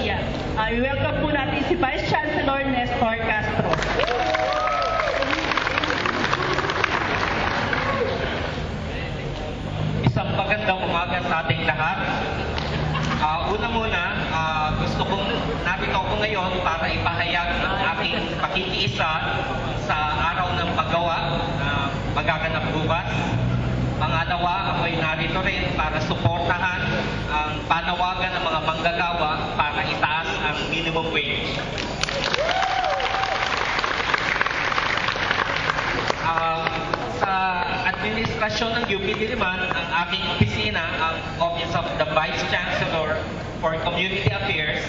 Maria. I-welcome po natin si Vice Chancellor Nestor Castro. Isang magandang umaga sa ating lahat. Una muna, gusto kong narito ako ngayon para ipahayag ang aking pakikiisa sa araw ng paggawa na magaganap bukas. Pangalawa, ako'y narito rin para suportahan ang panawagan ng mga manggagawa para itaas ang minimum wage. Sa administrasyon ng UP Diliman, ang aking opisina, ang Office of the Vice Chancellor for Community Affairs,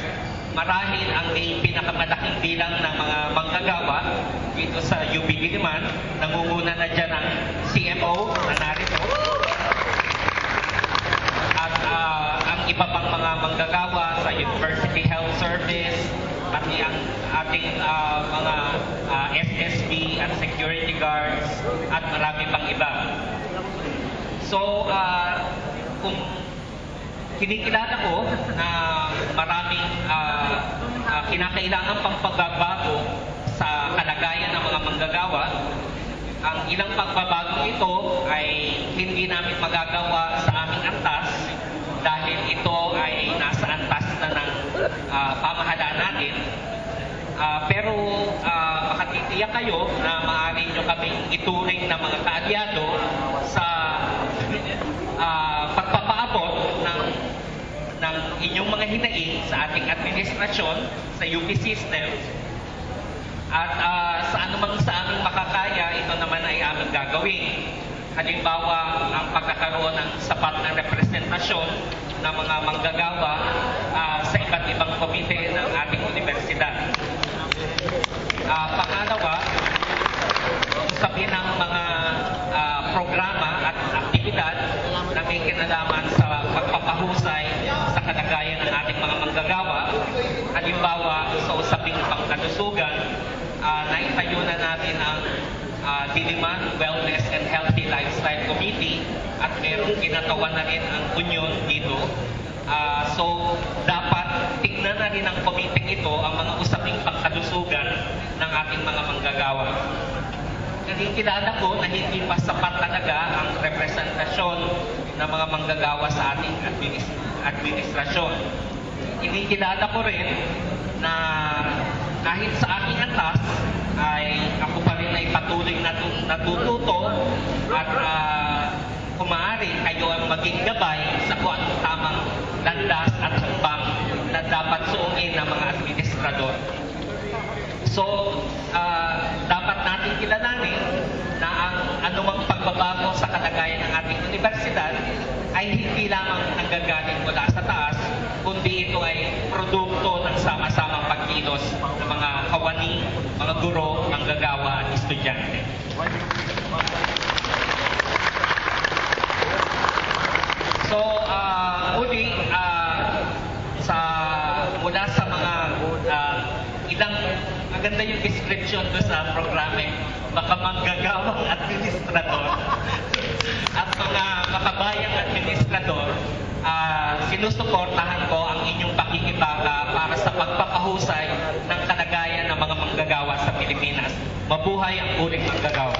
marahil ang may pinakamalaking bilang ng mga manggagawa dito sa UP Diliman. Nangunguna na dyan ang CMO na narito. At ang iba pang mga manggagawa sa University Health Service, pati ang ating mga SSB at security guards at marami pang iba. So, kung kinikilala ko na maraming kinakailangan pang pagbabago sa kalagayan ng mga manggagawa, ang ilang pagbabago ito ay hindi namin magagawa sa aming antas dahil ito ay nasa antas na ng pamahalaan natin. Pero makatitiyak kayo na maaari nyo kaming ituring na mga kaalyado sa pagpapaabot ng inyong mga hinaing sa ating administrasyon, sa UP system. At sa anumang sa aming makakaya, ito naman ay aming gagawin. Halimbawa, ang pagkakaroon ng sapat na representasyon ng mga manggagawa sa iba't ibang komite ng ating universidad. Pangalawa, usapin ng mga programa at aktibidad na may kinalaman sa pagpapahusay sa kalagayan ng ating mga manggagawa. Halimbawa, sa usaping pangkalusugan, naitayo na natin ang Diliman Wellness and Healthy Lifestyle Committee at merong kinatawan na rin ang union dito. So, dapat tignan na rin ng committee ito ang mga usaping pangkalusugan ng ating mga manggagawa. Kilala ko na hindi pa sapat talaga ang representasyon ng mga manggagawa sa ating administrasyon. Kilala ko rin na kahit sa aking antas ay ako pa rin ay patuloy na natututo at kung maaari kayo ang maging gabay sa kung anong tamang landas at hakbang na dapat suungin ng mga administrador. So, dapat natin kilalanin na ang anumang pagbabago sa kalagayan ng ating universidad ay hindi lamang nanggagaling mula sa taas, kundi ito ay produkto ng sama-samang pagkilos ng mga kawani, mga guro, manggagawa at estudyante. So, mula sa mga ilang maganda yung description ko sa programa, baka manggagawang administrador at mga makabayang administrador, sinusuportahan ko ang inyong pakikibaka para sa pagpapahusay ng kalagayan ng mga manggagawa sa Pilipinas. Mabuhay ang uling manggagawa.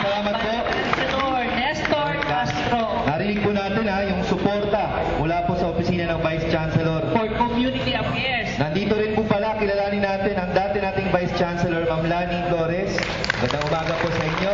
Salamat po. Senator Nestor Castro. Narinig po natin yung suporta mula po sa opisina ng Vice Chancellor. For Community Affairs. Nandito rin po pala, kilalanin natin ang dati nating Vice Chancellor, Ma'am Lani Flores. Magandang umaga po sa inyo.